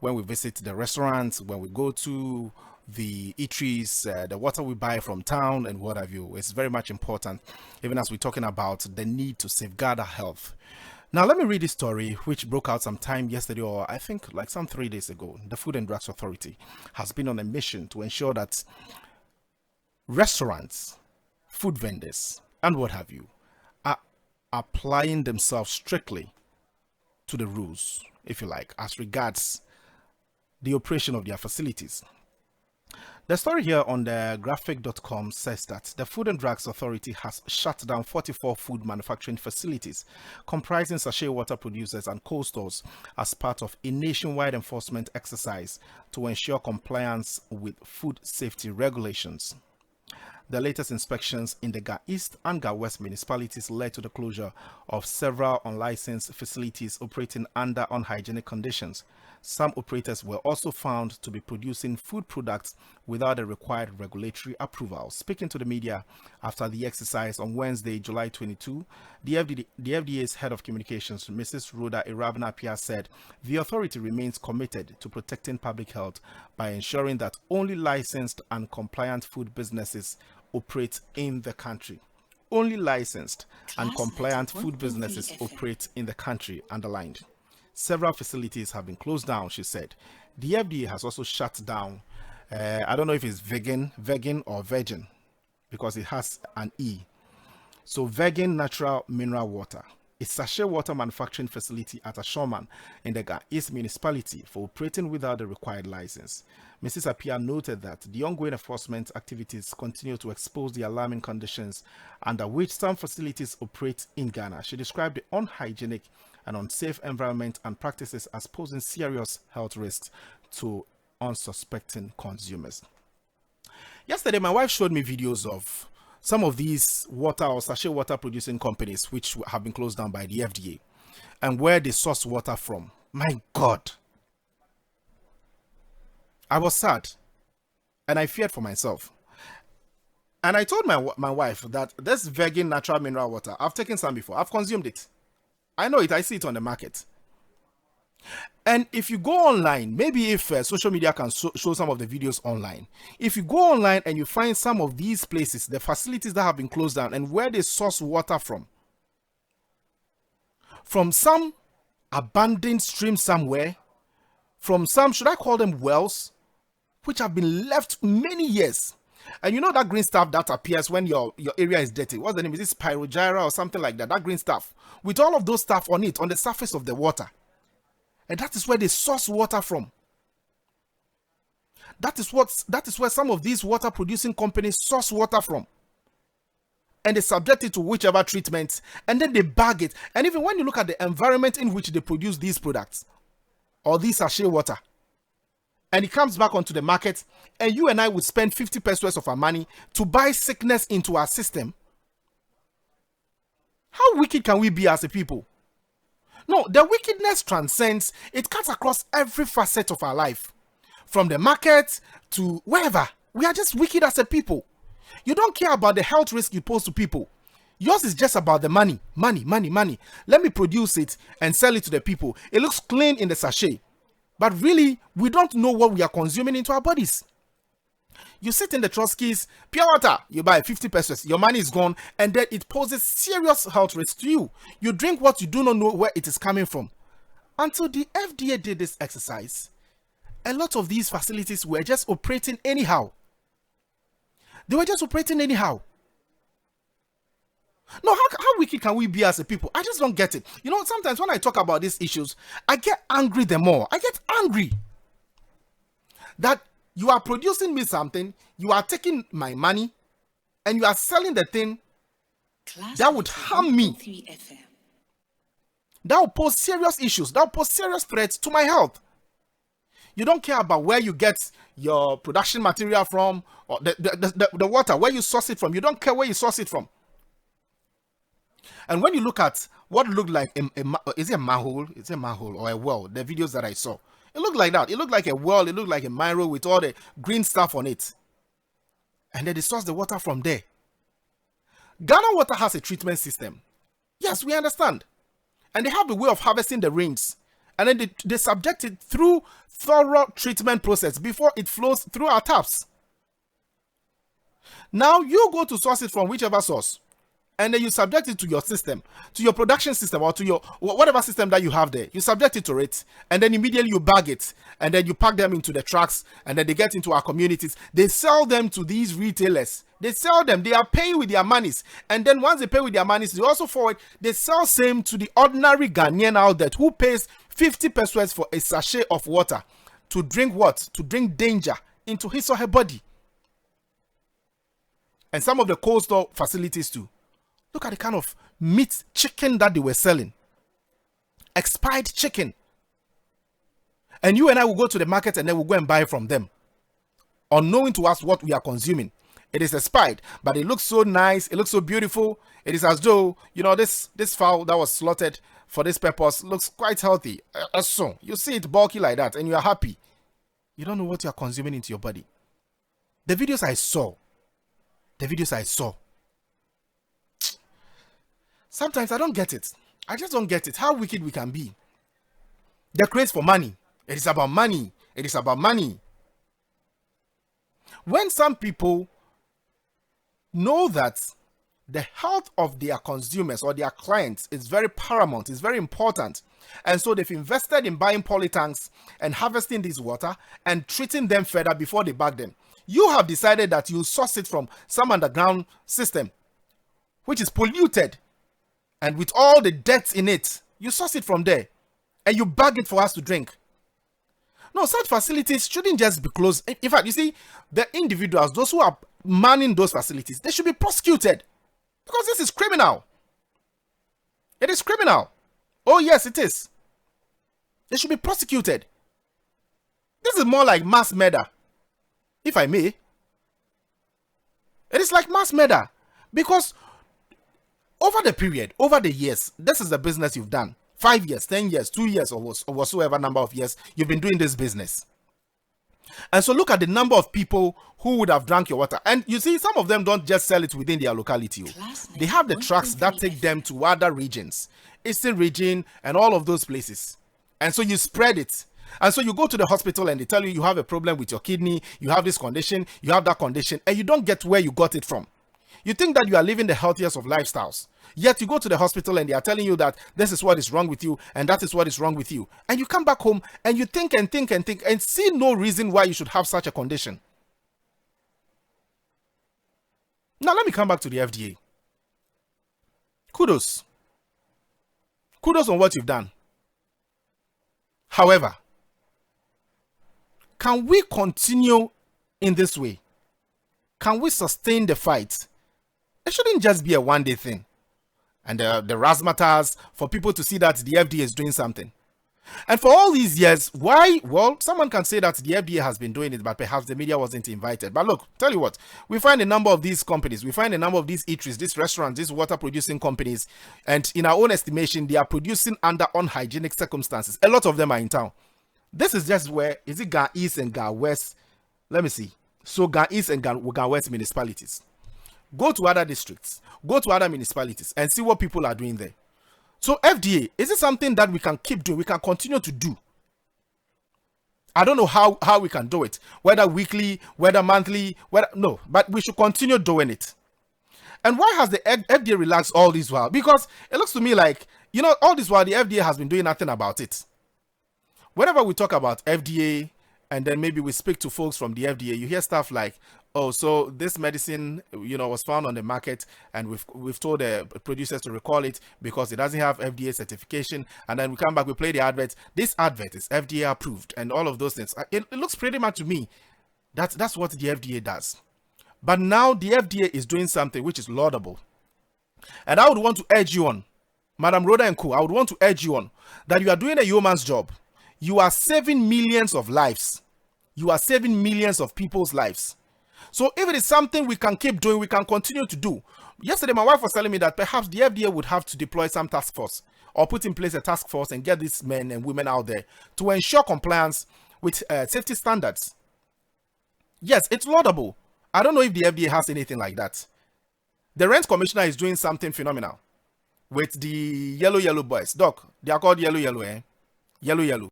when we visit the restaurants, when we go to the eateries, the water we buy from town and what have you. It's very much important, even as we're talking about the need to safeguard our health. Now, let me read this story which broke out sometime yesterday, or I think like some 3 days ago. The Food and Drugs Authority has been on a mission to ensure that restaurants, food vendors, and what have you are applying themselves strictly to the rules, if you like, as regards the operation of their facilities. The story here on the graphic.com says that the Food and Drugs Authority has shut down 44 food manufacturing facilities comprising sachet water producers and cold stores as part of a nationwide enforcement exercise to ensure compliance with food safety regulations. The latest inspections in the Ga East and Ga West municipalities led to the closure of several unlicensed facilities operating under unhygienic conditions. Some operators were also found to be producing food products without the required regulatory approval. Speaking to the media after the exercise on Wednesday, July 22, the FDA's head of communications, Mrs. Rhoda Irabna-Apia, said the authority remains committed to protecting public health by ensuring that only licensed and compliant food businesses operate in the country. Only licensed and compliant food businesses operate in the country, underlined. Several facilities have been closed down, she said. The FDA has also shut down, I don't know if it's vegan or virgin, because it has an E. So vegan natural mineral water. A sachet water manufacturing facility at Ashoman in the Ga East municipality for operating without the required license. Mrs. Apia noted that the ongoing enforcement activities continue to expose the alarming conditions under which some facilities operate in Ghana. She described the unhygienic and unsafe environment and practices as posing serious health risks to unsuspecting consumers. Yesterday, my wife showed me videos of some of these water or sachet water producing companies which have been closed down by the FDA and where they source water from. My God. I was sad and I feared for myself. And I told my wife that this vegan natural mineral water, I've taken some before. I've consumed it. I know it. I see it on the market. And if you go online, maybe if social media can show some of the videos online, if you go online and you find some of these places, the facilities that have been closed down and where they source water from some abandoned stream somewhere, from some, should I call them wells, which have been left many years. And you know that green stuff that appears when your area is dirty. What's the name? Is it pyrogyra or something like that? That green stuff. With all of those stuff on it, on the surface of the water. And that is where they source water from. That is where some of these water producing companies source water from. And they subject it to whichever treatment. And then they bag it. And even when you look at the environment in which they produce these products, or these sachet water, and it comes back onto the market, and you and I would spend 50 pesos of our money to buy sickness into our system. How wicked can we be as a people? No, the wickedness transcends, it cuts across every facet of our life. From the market to wherever. We are just wicked as a people. You don't care about the health risk you pose to people. Yours is just about the money. Money, money, money. Let me produce it and sell it to the people. It looks clean in the sachet. But really, we don't know what we are consuming into our bodies. You sit in the Trotsky's pure water, you buy 50 pesos, your money is gone, and then it poses serious health risk to you. You drink what you do not know where it is coming from. Until the FDA did this exercise, a lot of these facilities were just operating anyhow. They were just operating anyhow. No, how wicked can we be as a people? I just don't get it. You know, sometimes when I talk about these issues, I get angry the more. I get angry that you are producing me something, you are taking my money, and you are selling the thing that would harm me. That will pose serious issues. That will pose serious threats to my health. You don't care about where you get your production material from, or the water, where you source it from. You don't care where you source it from. And when you look at what looked like is it a manhole? Is it a manhole or a well? The videos that I saw, it looked like that. It looked like a well. It looked like a mirror with all the green stuff on it. And then they source the water from there. Ghana Water has a treatment system. Yes, we understand. And they have a way of harvesting the rains. And then they subject it through thorough treatment process before it flows through our taps. Now you go to source it from whichever source, and then you subject it to your system, to your production system, or to your whatever system that you have there. You subject it to it, and then immediately you bag it, and then you pack them into the trucks, and then they get into our communities. They sell them to these retailers. They sell them. They are paying with their monies, and then once they pay with their monies, they also forward. They sell same to the ordinary Ghanaian out there who pays 50 pesos for a sachet of water to drink what? To drink danger into his or her body. And some of the cold store facilities too. Look at the kind of meat, chicken that they were selling. Expired chicken. And you and I will go to the market and then we'll go and buy from them, unknowing to us what we are consuming. It is expired, but it looks so nice. It looks so beautiful. It is as though, this fowl that was slaughtered for this purpose looks quite healthy. So you see it bulky like that and you are happy. You don't know what you are consuming into your body. The videos I saw, sometimes I don't get it. I just don't get it. How wicked we can be. The craze for money. It is about money. It is about money. When some people know that the health of their consumers or their clients is very paramount, is very important, and so they've invested in buying polytanks and harvesting this water and treating them further before they bag them. You have decided that you source it from some underground system, which is polluted, and with all the dirt in it, you source it from there, and you bag it for us to drink. No, such facilities shouldn't just be closed. In fact, you see, the individuals, those who are manning those facilities, they should be prosecuted, because this is criminal. It is criminal. Oh yes, it is. They should be prosecuted. This is more like mass murder, if I may. It is like mass murder, because over the years, this is the business you've done. 5 years, 10 years, 2 years, or whatsoever number of years you've been doing this business. And so look at the number of people who would have drank your water. And you see, some of them don't just sell it within their locality. They have the trucks that take them to other regions, Eastern region and all of those places. And so you spread it. And so you go to the hospital and they tell you you have a problem with your kidney, you have this condition, you have that condition, and you don't get where you got it from. You think that you are living the healthiest of lifestyles. Yet you go to the hospital and they are telling you that this is what is wrong with you and that is what is wrong with you. And you come back home and you think and think and think and see no reason why you should have such a condition. Now let me come back to the FDA. Kudos. Kudos on what you've done. However, can we continue in this way? Can we sustain the fight? It shouldn't just be a one-day thing. And the razzmatazz for people to see that the FDA is doing something. And for all these years, why? Well, someone can say that the FDA has been doing it, but perhaps the media wasn't invited. But look, tell you what, we find a number of these companies, we find a number of these eateries, these restaurants, these water-producing companies, and in our own estimation, they are producing under unhygienic circumstances. A lot of them are in town. This is just where, is it Ga East and Ga West? Let me see. So Ga East and Ga West municipalities. Go to other districts, go to other municipalities and see what people are doing there. So FDA, is it something that we can keep doing, we can continue to do? I don't know how we can do it, whether weekly, whether monthly, no, but we should continue doing it. And why has the FDA relaxed all this while? Because it looks to me like, all this while the FDA has been doing nothing about it. Whenever we talk about FDA, and then maybe we speak to folks from the FDA, you hear stuff like, oh, so this medicine, was found on the market and we've told the producers to recall it because it doesn't have FDA certification. And then we come back, we play the advert. This advert is FDA approved and all of those things. It looks pretty much to me that's what the FDA does. But now the FDA is doing something which is laudable. And I would want to urge you on, Madam Rhoda and Co., I would want to urge you on that you are doing a yeoman's job. You are saving millions of lives. You are saving millions of people's lives. So if it is something we can keep doing, we can continue to do. Yesterday, my wife was telling me that perhaps the FDA would have to deploy some task force or put in place a task force and get these men and women out there to ensure compliance with safety standards. Yes, it's laudable. I don't know if the FDA has anything like that. The rent commissioner is doing something phenomenal with the yellow boys. Doc, they are called yellow, eh? Yellow.